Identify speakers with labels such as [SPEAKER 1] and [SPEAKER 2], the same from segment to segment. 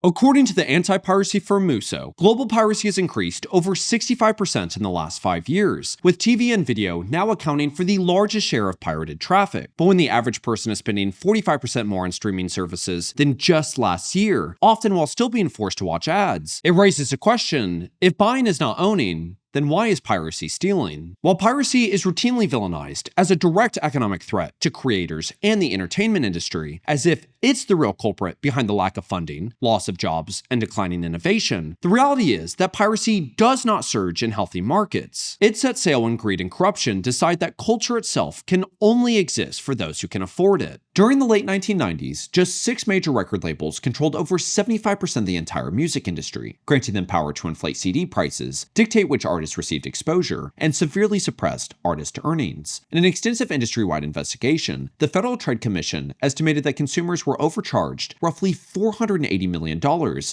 [SPEAKER 1] According to the anti-piracy firm Musso, global piracy has increased over 65% in the last 5 years, with TV and video now accounting for the largest share of pirated traffic. But when the average person is spending 45% more on streaming services than just last year, often while still being forced to watch ads, it raises a question: if buying is not owning, then why is piracy stealing? While piracy is routinely villainized as a direct economic threat to creators and the entertainment industry, as if it's the real culprit behind the lack of funding, loss of jobs, and declining innovation, the reality is that piracy does not surge in healthy markets. It sets sail when greed and corruption decide that culture itself can only exist for those who can afford it. During the late 1990s, just 6 major record labels controlled over 75% of the entire music industry, granting them power to inflate CD prices, dictate which artists received exposure, and severely suppressed artist earnings. In an extensive industry-wide investigation, the Federal Trade Commission estimated that consumers were overcharged roughly $480 million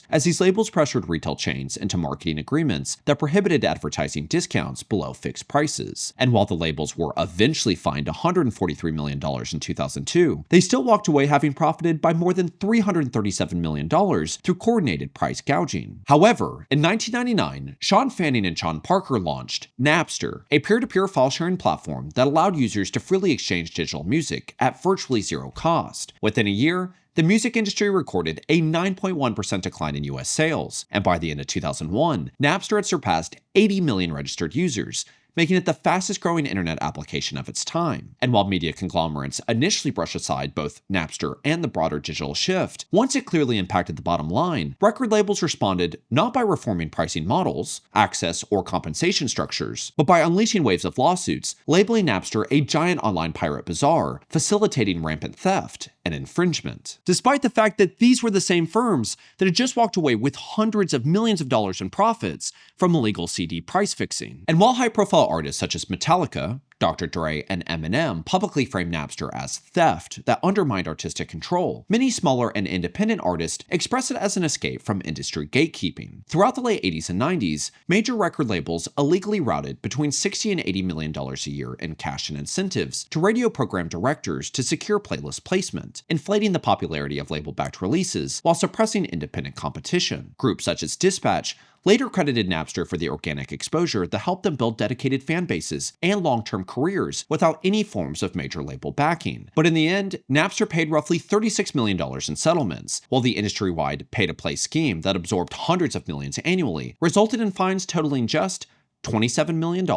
[SPEAKER 1] as these labels pressured retail chains into marketing agreements that prohibited advertising discounts below fixed prices. And while the labels were eventually fined $143 million in 2002, they still walked away having profited by more than $337 million through coordinated price gouging. However, in 1999, Sean Fanning and Sean Parker launched Napster, a peer-to-peer file-sharing platform that allowed users to freely exchange digital music at virtually zero cost. Within a year, the music industry recorded a 9.1% decline in US sales, and by the end of 2001, Napster had surpassed 80 million registered users, making it the fastest growing internet application of its time. And while media conglomerates initially brushed aside both Napster and the broader digital shift, once it clearly impacted the bottom line, record labels responded not by reforming pricing models, access, or compensation structures, but by unleashing waves of lawsuits, labeling Napster a giant online pirate bazaar, facilitating rampant theft and infringement. Despite the fact that these were the same firms that had just walked away with hundreds of millions of dollars in profits from illegal CD price fixing. And while high-profile artists such as Metallica, Dr. Dre, and Eminem publicly framed Napster as theft that undermined artistic control, many smaller and independent artists expressed it as an escape from industry gatekeeping. Throughout the late 80s and 90s, major record labels illegally routed between $60 and $80 million a year in cash and incentives to radio program directors to secure playlist placement, inflating the popularity of label-backed releases while suppressing independent competition. Groups such as Dispatch later credited Napster for the organic exposure that helped them build dedicated fan bases and long-term careers without any forms of major label backing. But in the end, Napster paid roughly $36 million in settlements, while the industry-wide pay-to-play scheme that absorbed hundreds of millions annually resulted in fines totaling just $27 million.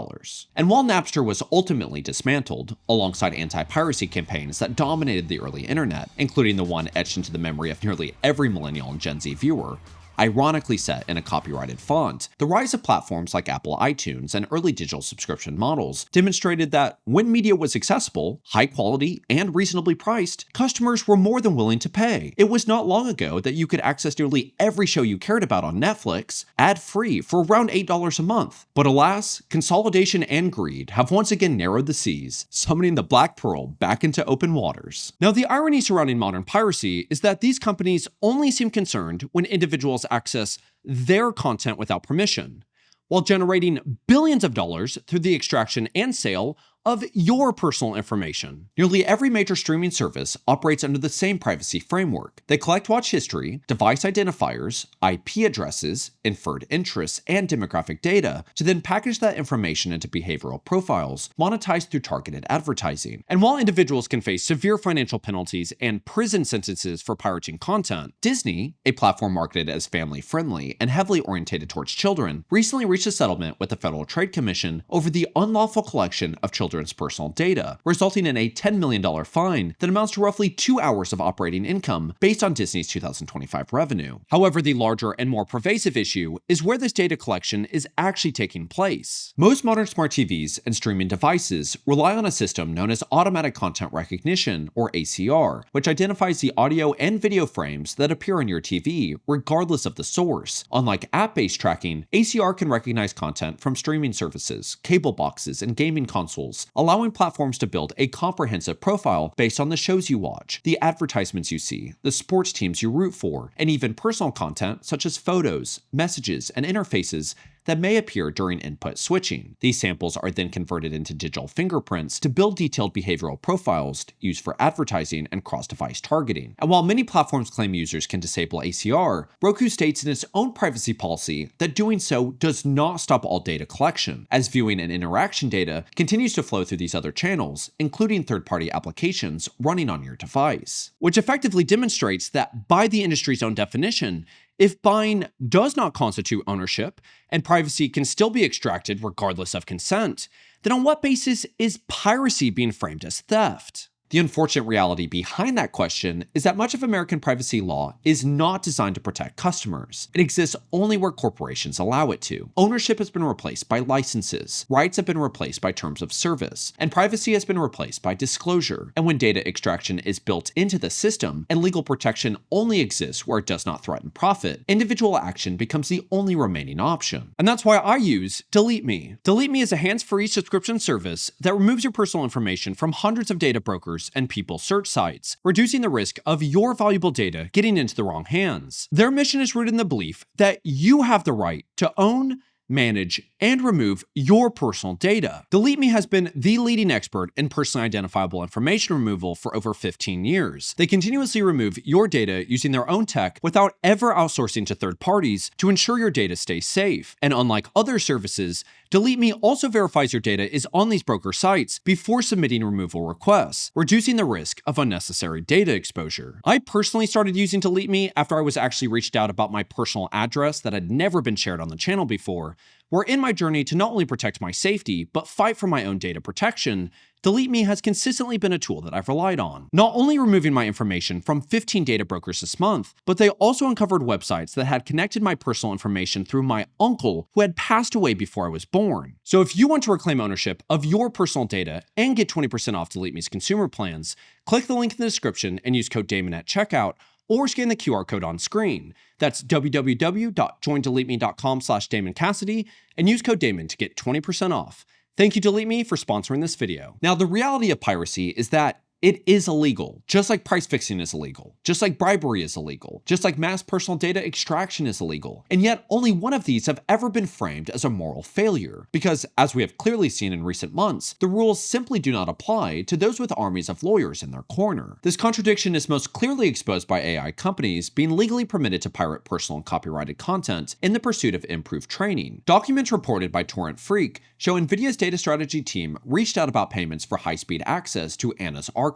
[SPEAKER 1] And while Napster was ultimately dismantled, alongside anti-piracy campaigns that dominated the early internet, including the one etched into the memory of nearly every millennial and Gen Z viewer, ironically set in a copyrighted font, the rise of platforms like Apple iTunes and early digital subscription models demonstrated that when media was accessible, high quality, and reasonably priced, customers were more than willing to pay. It was not long ago that you could access nearly every show you cared about on Netflix, ad-free, for around $8 a month. But alas, consolidation and greed have once again narrowed the seas, summoning the Black Pearl back into open waters. Now, the irony surrounding modern piracy is that these companies only seem concerned when individuals access their content without permission, while generating billions of dollars through the extraction and sale of your personal information. Nearly every major streaming service operates under the same privacy framework. They collect watch history, device identifiers, IP addresses, inferred interests, and demographic data to then package that information into behavioral profiles, monetized through targeted advertising. And while individuals can face severe financial penalties and prison sentences for pirating content, Disney, a platform marketed as family-friendly and heavily orientated towards children, recently reached a settlement with the Federal Trade Commission over the unlawful collection of children's personal data, resulting in a $10 million fine that amounts to roughly 2 hours of operating income based on Disney's 2025 revenue. However, the larger and more pervasive issue is where this data collection is actually taking place. Most modern smart TVs and streaming devices rely on a system known as automatic content recognition, or ACR, which identifies the audio and video frames that appear on your TV regardless of the source. Unlike app-based tracking, ACR can recognize content from streaming services, cable boxes, and gaming consoles, allowing platforms to build a comprehensive profile based on the shows you watch, the advertisements you see, the sports teams you root for, and even personal content such as photos, messages, and interfaces that may appear during input switching. These samples are then converted into digital fingerprints to build detailed behavioral profiles used for advertising and cross-device targeting. And while many platforms claim users can disable ACR, Roku states in its own privacy policy that doing so does not stop all data collection, as viewing and interaction data continues to flow through these other channels, including third-party applications running on your device. Which effectively demonstrates that by the industry's own definition, if buying does not constitute ownership and privacy can still be extracted regardless of consent, then on what basis is piracy being framed as theft? The unfortunate reality behind that question is that much of American privacy law is not designed to protect customers. It exists only where corporations allow it to. Ownership has been replaced by licenses, rights have been replaced by terms of service, and privacy has been replaced by disclosure. And when data extraction is built into the system and legal protection only exists where it does not threaten profit, individual action becomes the only remaining option. And that's why I use Delete Me. Delete Me is a hands-free subscription service that removes your personal information from hundreds of data brokers and people search sites, reducing the risk of your valuable data getting into the wrong hands. Their mission is rooted in the belief that you have the right to own, manage, and remove your personal data. Delete Me has been the leading expert in personally identifiable information removal for over 15 years. They continuously remove your data using their own tech without ever outsourcing to third parties to ensure your data stays safe. And unlike other services, Delete Me also verifies your data is on these broker sites before submitting removal requests, reducing the risk of unnecessary data exposure. I personally started using Delete Me after I was actually reached out about my personal address that had never been shared on the channel before, where in my journey to not only protect my safety, but fight for my own data protection, Delete Me has consistently been a tool that I've relied on. Not only removing my information from 15 data brokers this month, but they also uncovered websites that had connected my personal information through my uncle who had passed away before I was born. So if you want to reclaim ownership of your personal data and get 20% off Delete Me's consumer plans, click the link in the description and use code Damon at checkout, or scan the QR code on screen. That's www.joindeleteme.com/Damon Cassidy and use code Damon to get 20% off. Thank you, Delete Me, for sponsoring this video. Now, the reality of piracy is that it is illegal, just like price fixing is illegal, just like bribery is illegal, just like mass personal data extraction is illegal. And yet, only one of these have ever been framed as a moral failure. Because, as we have clearly seen in recent months, the rules simply do not apply to those with armies of lawyers in their corner. This contradiction is most clearly exposed by AI companies being legally permitted to pirate personal and copyrighted content in the pursuit of improved training. Documents reported by Torrent Freak show NVIDIA's data strategy team reached out about payments for high-speed access to Anna's archives,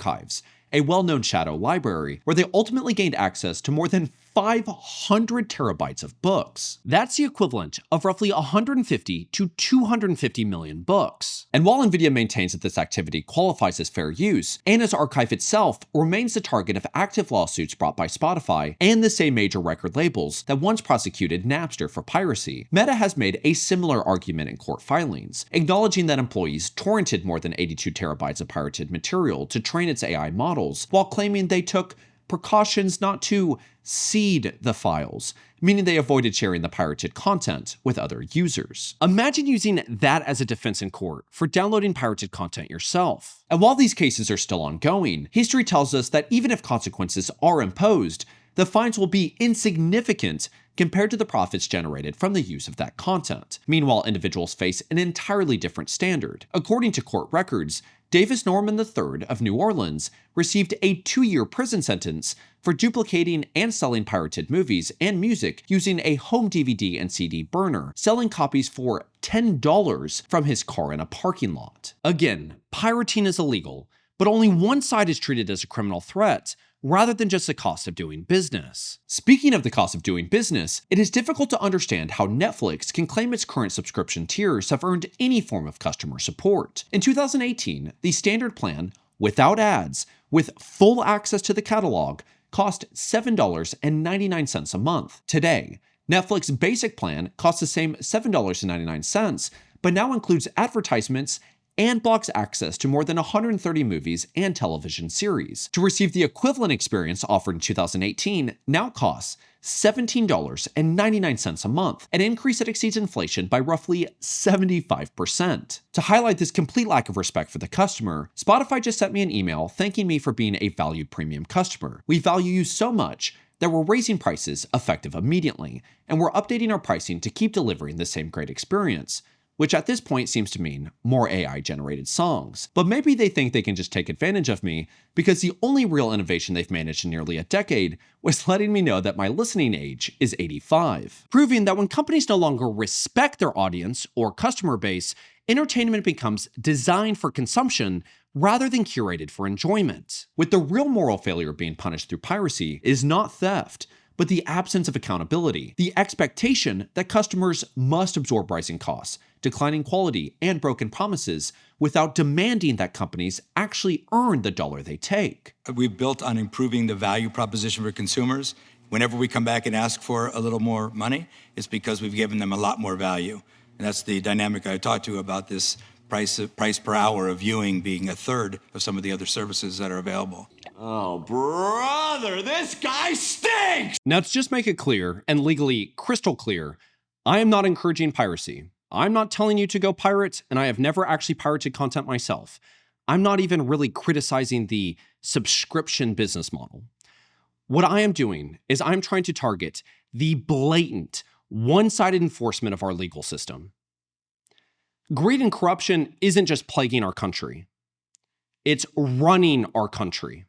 [SPEAKER 1] a well-known shadow library, where they ultimately gained access to more than 500 terabytes of books. That's the equivalent of roughly 150 to 250 million books. And while NVIDIA maintains that this activity qualifies as fair use, Anna's archive itself remains the target of active lawsuits brought by Spotify and the same major record labels that once prosecuted Napster for piracy. Meta has made a similar argument in court filings, acknowledging that employees torrented more than 82 terabytes of pirated material to train its AI models, while claiming they took precautions not to seed the files, meaning they avoided sharing the pirated content with other users. Imagine using that as a defense in court for downloading pirated content yourself. And while these cases are still ongoing, history tells us that even if consequences are imposed, the fines will be insignificant compared to the profits generated from the use of that content. Meanwhile, individuals face an entirely different standard. According to court records, Davis Norman III of New Orleans received a 2-year prison sentence for duplicating and selling pirated movies and music using a home DVD and CD burner, selling copies for $10 from his car in a parking lot. Again, pirating is illegal, but only one side is treated as a criminal threat, rather than just the cost of doing business. Speaking of the cost of doing business, it is difficult to understand how Netflix can claim its current subscription tiers have earned any form of customer support. In 2018, the standard plan, without ads, with full access to the catalog, cost $7.99 a month. Today, Netflix basic plan costs the same $7.99, but now includes advertisements and blocks access to more than 130 movies and television series. To receive the equivalent experience offered in 2018 now costs $17.99 a month, an increase that exceeds inflation by roughly 75%. To highlight this complete lack of respect for the customer, Spotify just sent me an email thanking me for being a valued premium customer. We value you so much that we're raising prices effective immediately, and we're updating our pricing to keep delivering the same great experience, which at this point seems to mean more AI-generated songs. But maybe they think they can just take advantage of me because the only real innovation they've managed in nearly a decade was letting me know that my listening age is 85, proving that when companies no longer respect their audience or customer base, entertainment becomes designed for consumption rather than curated for enjoyment. With the real moral failure being punished through piracy is not theft, but the absence of accountability, the expectation that customers must absorb rising costs, declining quality, and broken promises without demanding that companies actually earn the dollar they take.
[SPEAKER 2] We've built on improving the value proposition for consumers. Whenever we come back and ask for a little more money, it's because we've given them a lot more value. And that's the dynamic I talked to you about, this price per hour of viewing being a third of some of the other services that are available.
[SPEAKER 3] Oh, brother, this guy stinks!
[SPEAKER 1] Now, to just make it clear, and legally crystal clear, I am not encouraging piracy. I'm not telling you to go pirate, and I have never actually pirated content myself. I'm not even really criticizing the subscription business model. What I am doing is I'm trying to target the blatant, one-sided enforcement of our legal system. Greed and corruption isn't just plaguing our country. It's running our country.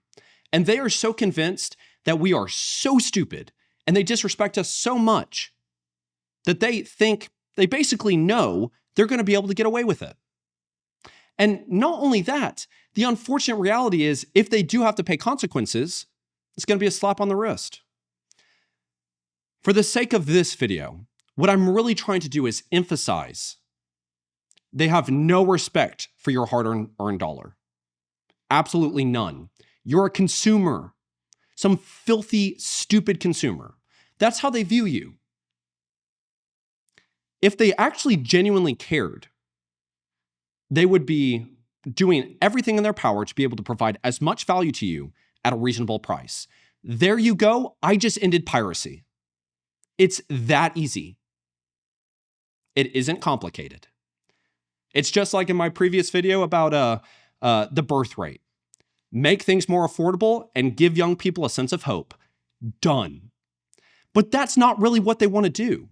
[SPEAKER 1] And they are so convinced that we are so stupid and they disrespect us so much that they think, they basically know they're going to be able to get away with it. And not only that, the unfortunate reality is if they do have to pay consequences, it's going to be a slap on the wrist. For the sake of this video, what I'm really trying to do is emphasize they have no respect for your hard-earned dollar. Absolutely none. You're a consumer, some filthy, stupid consumer. That's how they view you. If they actually genuinely cared, they would be doing everything in their power to be able to provide as much value to you at a reasonable price. There you go. I just ended piracy. It's that easy. It isn't complicated. It's just like in my previous video about the birth rate. Make things more affordable and give young people a sense of hope. Done. But that's not really what they want to do.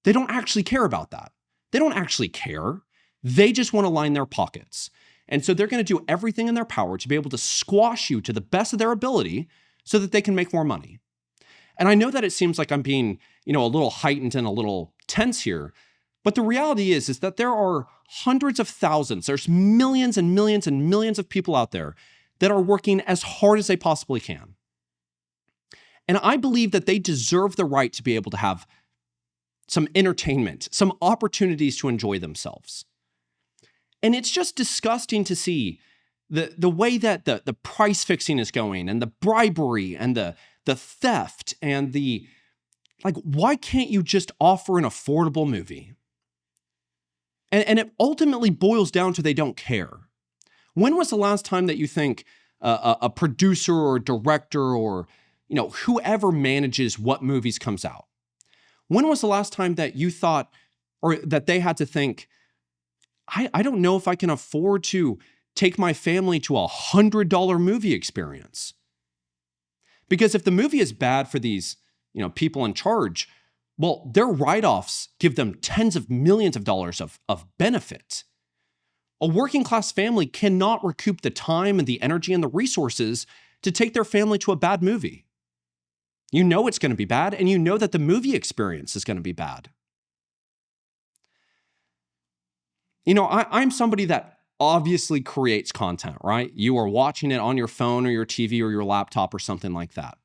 [SPEAKER 1] They don't actually care about that. They don't actually care. They just want to line their pockets. And so they're going to do everything in their power to be able to squash you to the best of their ability so that they can make more money. And I know that it seems like I'm being, a little heightened and a little tense here, but the reality is that there are hundreds of thousands, there's millions and millions and millions of people out there that are working as hard as they possibly can. And I believe that they deserve the right to be able to have some entertainment, some opportunities to enjoy themselves. And it's just disgusting to see the way that the price fixing is going and the bribery and the theft and why can't you just offer an affordable movie? And it ultimately boils down to they don't care. When was the last time that you think a producer or a director or whoever manages what movies comes out? When was the last time that you thought or that they had to think, I don't know if I can afford to take my family to $100 movie experience? Because if the movie is bad for these people in charge, well, their write-offs give them tens of millions of dollars of benefit. A working class family cannot recoup the time and the energy and the resources to take their family to a bad movie. You know it's going to be bad, and you know that the movie experience is going to be bad. I'm somebody that obviously creates content, right? You are watching it on your phone or your TV or your laptop or something like that.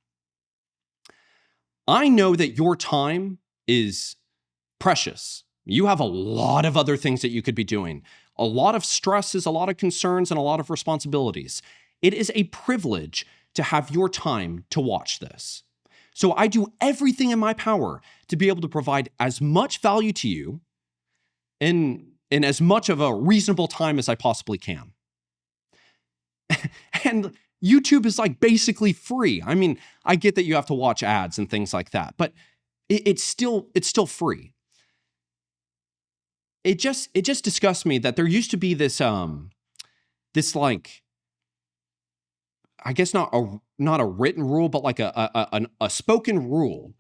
[SPEAKER 1] I know that your time is precious. You have a lot of other things that you could be doing. A lot of stresses, a lot of concerns, and a lot of responsibilities. It is a privilege to have your time to watch this. So I do everything in my power to be able to provide as much value to you in as much of a reasonable time as I possibly can. And YouTube is basically free. I mean, I get that you have to watch ads and things like that, but it's still free. It just disgusts me that there used to be this I guess not not a written rule, but like a spoken rule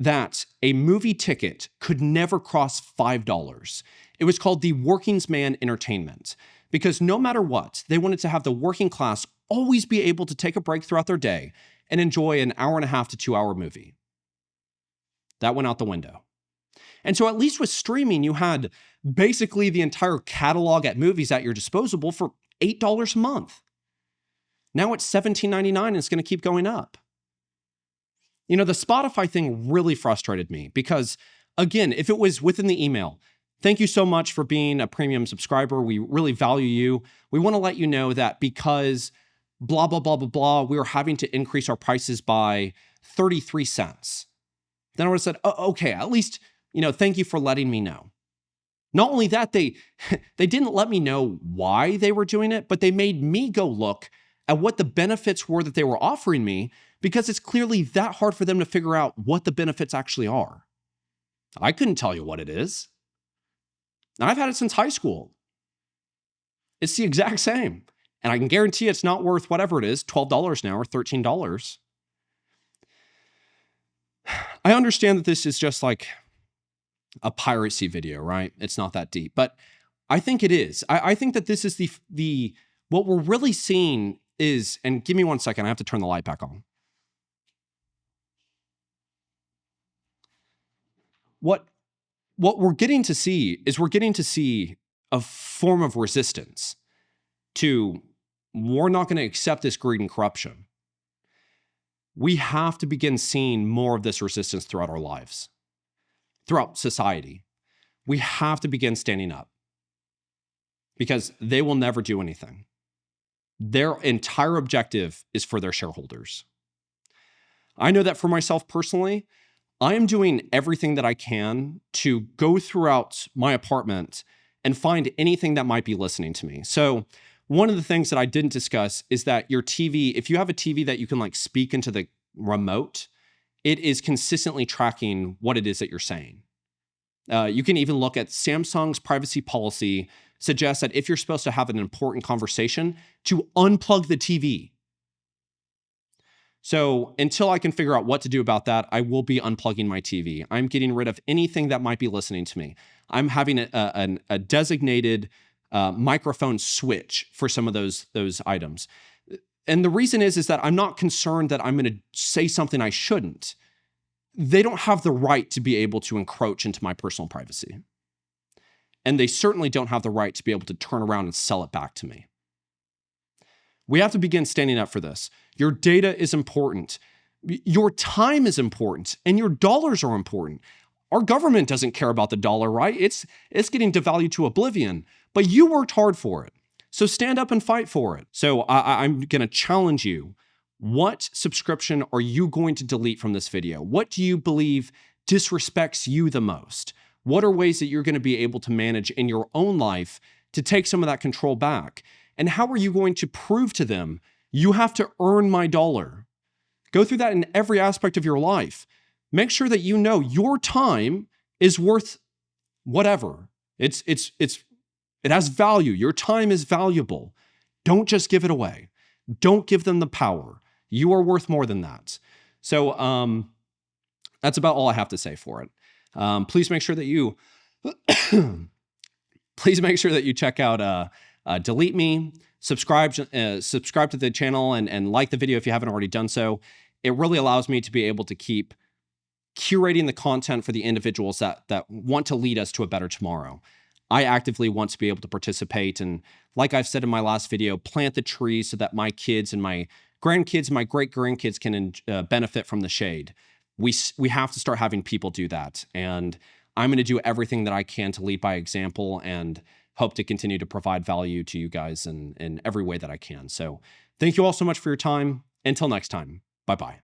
[SPEAKER 1] that a movie ticket could never cross $5. It was called the Working's Man Entertainment, because no matter what, they wanted to have the working class always be able to take a break throughout their day and enjoy an hour and a half to 2 hour movie. That went out the window. And so at least with streaming, you had basically the entire catalog at movies at your disposal for $8 a month. Now it's $17.99 and it's going to keep going up. You know, the Spotify thing really frustrated me because, again, if it was within the email, thank you so much for being a premium subscriber. We really value you. We want to let you know that because blah, blah, blah, blah, blah, we are having to increase our prices by 33 cents. Then I would have said, oh, okay, at least, thank you for letting me know. Not only that, they didn't let me know why they were doing it, but they made me go look at what the benefits were that they were offering me, because it's clearly that hard for them to figure out what the benefits actually are. I couldn't tell you what it is. And I've had it since high school. It's the exact same. And I can guarantee it's not worth whatever it is, $12 now or $13. I understand that this is just like a piracy video, right? It's not that deep, but I think it is. I think that this is the what we're really seeing is, and give me 1 second, I have to turn the light back on. What we're getting to see is a form of resistance to, we're not going to accept this greed and corruption. We have to begin seeing more of this resistance throughout our lives, throughout society. We have to begin standing up because they will never do anything. Their entire objective is for their shareholders. I know that for myself personally, I am doing everything that I can to go throughout my apartment and find anything that might be listening to me. So one of the things that I didn't discuss is that your TV, if you have a TV that you can like speak into the remote, it is consistently tracking what it is that you're saying. You can even look at Samsung's privacy policy suggests that if you're supposed to have an important conversation, to unplug the TV. So until I can figure out what to do about that, I will be unplugging my TV. I'm getting rid of anything that might be listening to me. I'm having a designated microphone switch for some of those items. And the reason is that I'm not concerned that I'm going to say something I shouldn't. They don't have the right to be able to encroach into my personal privacy. And they certainly don't have the right to be able to turn around and sell it back to me. We have to begin standing up for this. Your data is important. Your time is important, and your dollars are important. Our government doesn't care about the dollar, right? It's getting devalued to oblivion, but you worked hard for it. So stand up and fight for it. So I'm going to challenge you. What subscription are you going to delete from this video? What do you believe disrespects you the most? What are ways that you're going to be able to manage in your own life to take some of that control back? And how are you going to prove to them, you have to earn my dollar? Go through that in every aspect of your life. Make sure that you know your time is worth whatever. It has value. Your time is valuable. Don't just give it away. Don't give them the power. You are worth more than that. So that's about all I have to say for it. Please make sure that you check out Delete Me, subscribe to the channel and like the video if you haven't already done so. It really allows me to be able to keep curating the content for the individuals that want to lead us to a better tomorrow. I actively want to be able to participate and, like I've said in my last video, plant the trees so that my kids and my grandkids, my great-grandkids can benefit from the shade. We have to start having people do that. And I'm going to do everything that I can to lead by example and hope to continue to provide value to you guys in every way that I can. So thank you all so much for your time. Until next time, bye-bye.